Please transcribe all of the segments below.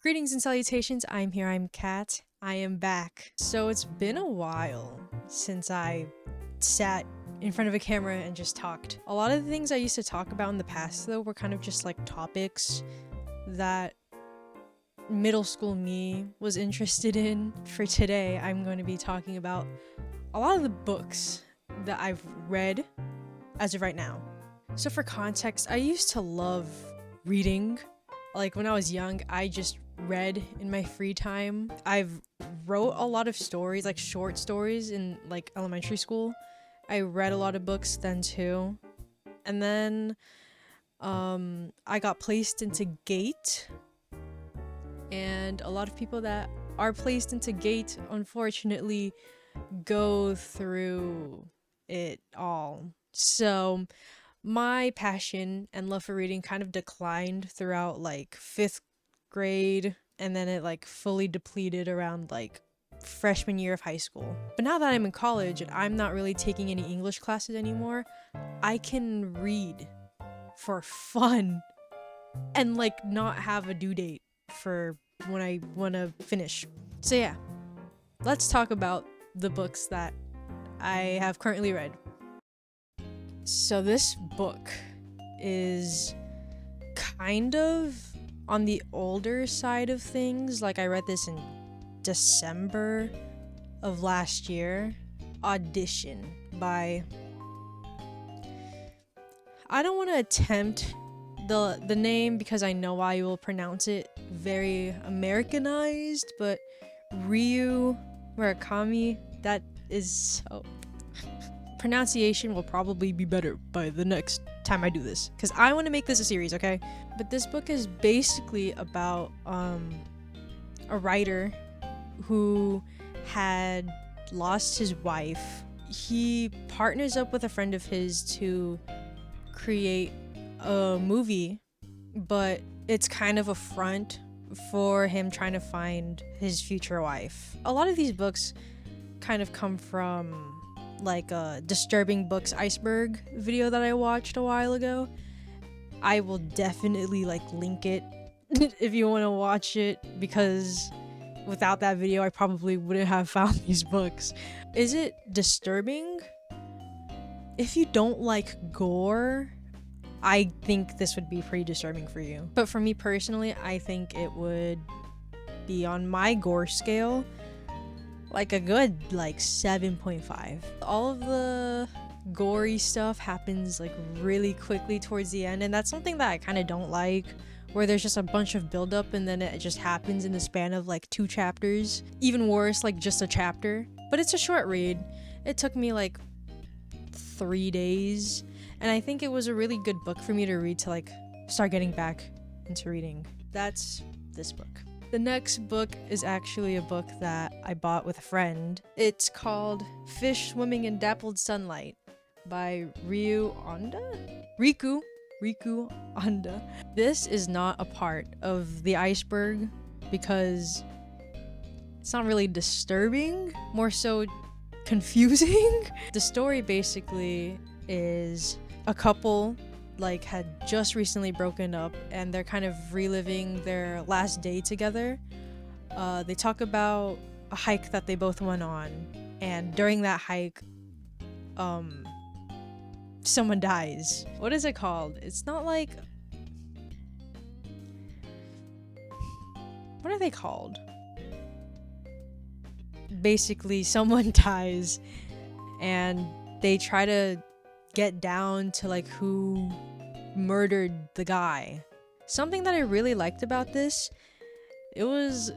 Greetings and salutations, I'm here, I'm Kat. I am back. So it's been a while since I sat in front of a camera and just talked. A lot of the things I used to talk about in the past though were kind of just like topics that middle school me was interested in. For today, I'm going to be talking about a lot of the books that I've read as of right now. So for context, I used to love reading. Like when I was young, I just read in my free time. I've wrote a lot of stories, like short stories in like elementary school. I read a lot of books then too. And then I got placed into GATE. And a lot of people that are placed into GATE unfortunately go through it all. So my passion and love for reading kind of declined throughout like 5th grade, and then it like fully depleted around like freshman year of high school. But now that I'm in college and I'm not really taking any English classes anymore, I can read for fun and like not have a due date for when I want to finish. So yeah, let's talk about the books that I have currently read. So this book is kind of on the older side of things. Like I read this in December of last year. Audition by... I don't want to attempt the name because I know I will pronounce it very Americanized, but Ryu Murakami, that is so... Pronunciation will probably be better by the next time I do this, because I want to make this a series, okay? But this book is basically about a writer who had lost his wife. He partners up with a friend of his to create a movie, but it's kind of a front for him trying to find his future wife. A lot of these books kind of come from like a Disturbing Books Iceberg video that I watched a while ago. I will definitely like link it if you want to watch it, because without that video I probably wouldn't have found these books. Is it disturbing? If you don't like gore, I think this would be pretty disturbing for you. But for me personally, I think it would be on my gore scale like a good like 7.5. All of the gory stuff happens like really quickly towards the end, and that's something that I kind of don't like, where there's just a bunch of buildup and then it just happens in the span of like 2 chapters. Even worse, like just a chapter. But it's a short read. It took me like 3 days, and I think it was a really good book for me to read to like start getting back into reading. That's this book. The next book is actually a book that I bought with a friend. It's called Fish Swimming in Dappled Sunlight by Riku Anda. This is not a part of the iceberg because it's not really disturbing, more so confusing. The story basically is a couple like had just recently broken up and they're kind of reliving their last day together. They talk about a hike that they both went on, and during that hike someone dies. What is it called? It's not like... What are they called? Basically someone dies and they try to get down to like who murdered the guy. Something that I really liked about this, it was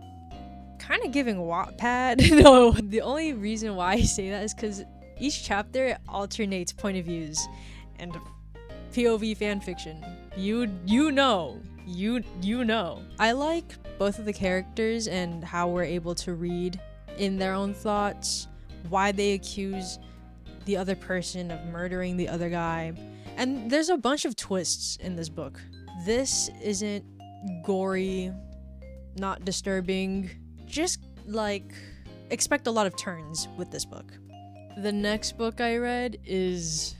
kind of giving Wattpad. No, the only reason why I say that is because each chapter alternates point of views and POV fanfiction. You know. I like both of the characters and how we're able to read in their own thoughts why they accuse the other person of murdering the other guy. And there's a bunch of twists in this book. This isn't gory, not disturbing. Just like expect a lot of turns with this book. The next book I read is...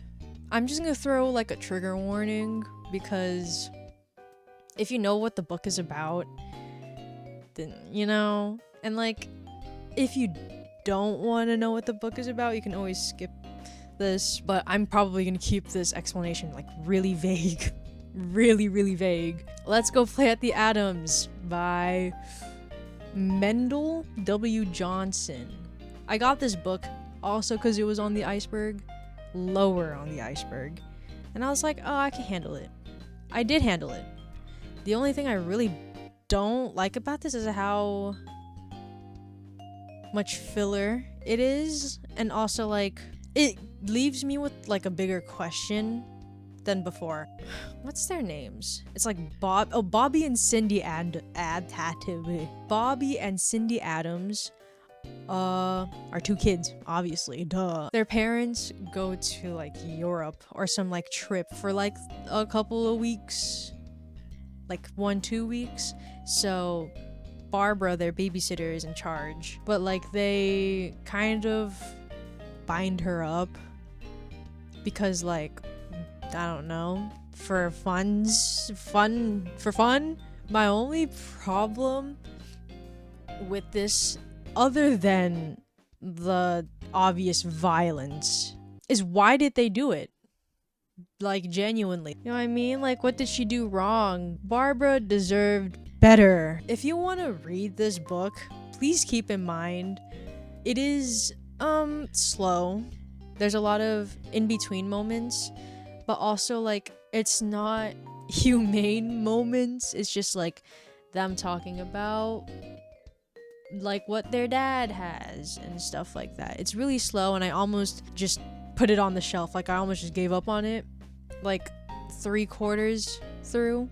I'm just gonna throw like a trigger warning, because if you know what the book is about, something, you know? And like, if you don't want to know what the book is about, you can always skip this, but I'm probably gonna keep this explanation like really vague. Really vague. Let's Go Play at the Atoms by Mendel W. Johnson. I got this book also because it was on the iceberg, lower on the iceberg, and I was like, oh, I can handle it. I did handle it. The only thing I really don't like about this is how much filler it is, and also like it leaves me with like a bigger question than before. What's their names? It's like Bobby and Cindy Bobby and Cindy Adams are two kids, obviously, duh. Their parents go to like Europe or some like trip for like a couple of weeks, like 1-2 weeks. So Barbara, their babysitter, is in charge, but like they kind of bind her up because like, I don't know, for fun. My only problem with this, other than the obvious violence, is why did they do it? Like, genuinely. You know what I mean? Like, what did she do wrong? Barbara deserved better. If you want to read this book, please keep in mind it is slow. There's a lot of in-between moments, but also like it's not humane moments. It's just like them talking about like what their dad has and stuff like that. It's really slow, and I almost just put it on the shelf. Like I almost just gave up on it like 3/4 through,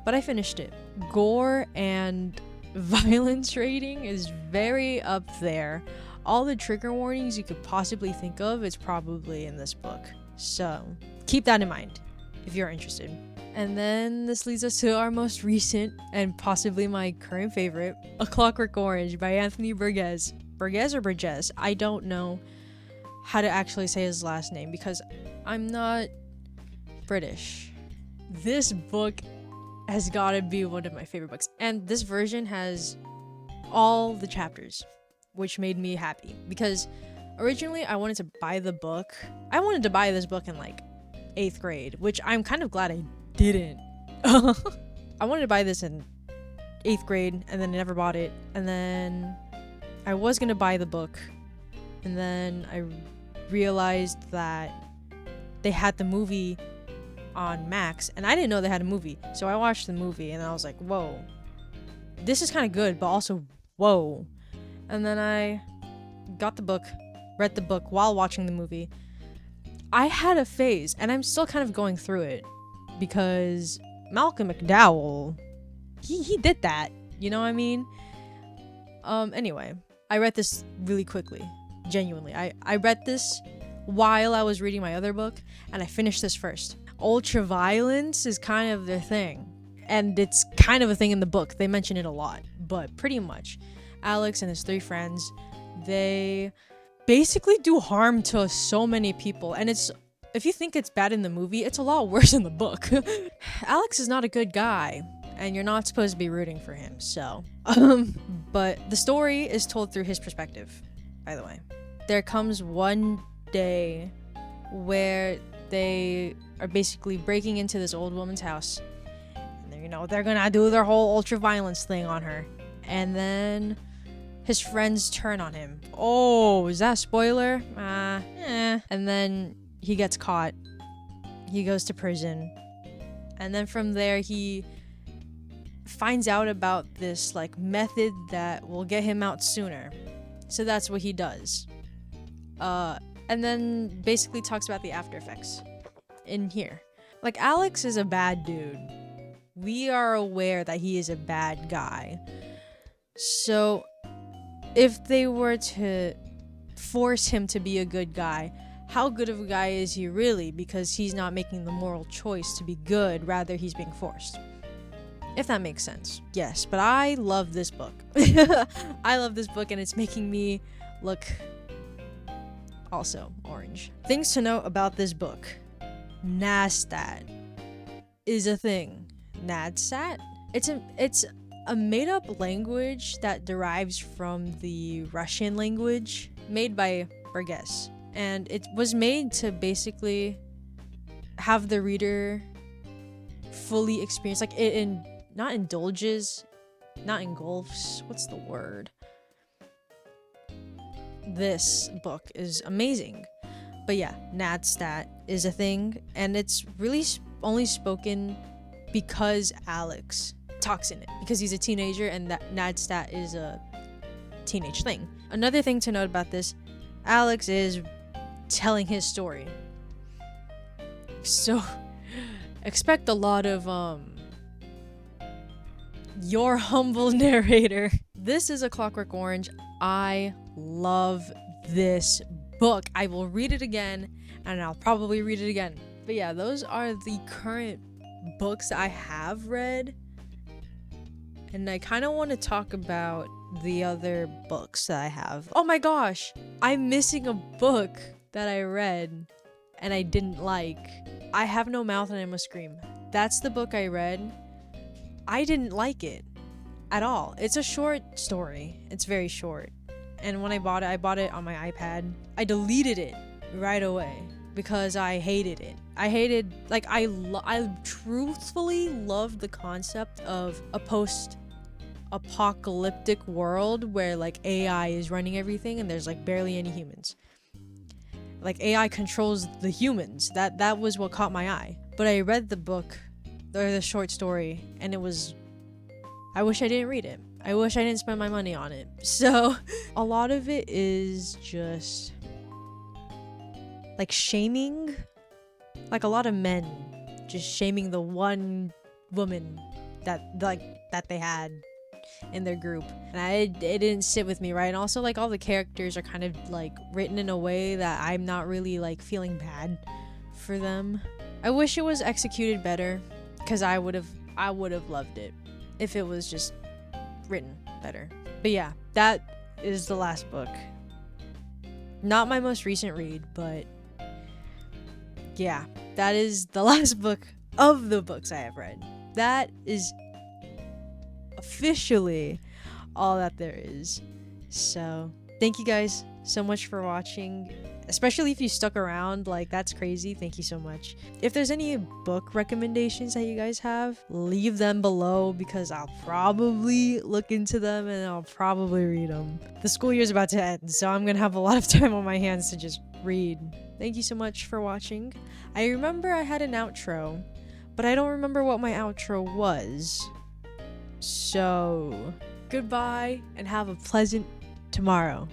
but I finished it. Gore and violence rating is very up there. All the trigger warnings you could possibly think of is probably in this book, so keep that in mind if you're interested. And then this leads us to our most recent and possibly my current favorite, A Clockwork Orange by Anthony Burgess. Burgess or Burgess? I don't know how to actually say his last name because I'm not British. This book has got to be one of my favorite books, and this version has all the chapters, which made me happy because originally I wanted to buy the book. I wanted to buy this book in like 8th grade, which I'm kind of glad I didn't. I wanted to buy this in 8th grade and then I never bought it, and then I was gonna buy the book, and then I realized that they had the movie on Max, and I didn't know they had a movie, so I watched the movie and I was like, whoa, this is kind of good, but also whoa. And then I got the book, read the book while watching the movie. I had a phase, and I'm still kind of going through it, because Malcolm McDowell, he did that, you know what I mean? Anyway, I read this really quickly, genuinely. I read this while I was reading my other book, and I finished this first. Ultraviolence is kind of their thing, and it's kind of a thing in the book. They mention it a lot, but pretty much Alex and his 3 friends, they basically do harm to so many people, and it's, if you think it's bad in the movie, it's a lot worse in the book. Alex is not a good guy, and you're not supposed to be rooting for him, so but the story is told through his perspective, by the way. There comes one day where they are basically breaking into this old woman's house, and you know, they're gonna do their whole ultra-violence thing on her, and then his friends turn on him. Oh, is that a spoiler? And then he gets caught. He goes to prison. And then from there, he finds out about this like method that will get him out sooner. So that's what he does. And then basically talks about the after effects in here. Like, Alex is a bad dude. We are aware that he is a bad guy. So if they were to force him to be a good guy, how good of a guy is he really? Because he's not making the moral choice to be good, rather he's being forced. If that makes sense. Yes, but I love this book. I love this book, and it's making me look also orange. Things to know about this book. NASDAT is a thing. NADSAT? It's a made-up language that derives from the Russian language made by Burgess. And it was made to basically have the reader fully experience, like it not engulfs, what's the word? This book is amazing. But yeah, Nadstat is a thing, and it's really only spoken because Alex talks in it, because he's a teenager and that Nadstat is a teenage thing. Another thing to note about this, Alex is telling his story. So expect a lot of your humble narrator. This is a Clockwork Orange. I love this book. I will read it again, and I'll probably read it again. But yeah, those are the current books I have read, and I kind of want to talk about the other books that I have. Oh my gosh, I'm missing a book that I read and I didn't like. I Have No Mouth and I Must Scream. That's the book I read. I didn't like it at all. It's a short story. It's very short. And when I bought it on my iPad. I deleted it right away because I hated it. I truthfully loved the concept of a post-apocalyptic world where like AI is running everything and there's like barely any humans. Like AI controls the humans. That was what caught my eye. But I read the book, or the short story, and I wish I didn't read it. I wish I didn't spend my money on it. So a lot of it is just like shaming, like a lot of men just shaming the one woman that they had in their group, and it didn't sit with me right. And also like all the characters are kind of like written in a way that I'm not really like feeling bad for them. I wish it was executed better, because I would have loved it if it was just written better. But yeah, that is the last book. Not my most recent read, but yeah, that is the last book of the books I have read. That is officially all that there is. So thank you guys so much for watching, especially if you stuck around. Like, that's crazy. Thank you so much. If there's any book recommendations that you guys have, leave them below, because I'll probably look into them and I'll probably read them. The school year is about to end, so I'm gonna have a lot of time on my hands to just read. Thank you so much for watching. I remember I had an outro, but I don't remember what my outro was. So goodbye and have a pleasant tomorrow.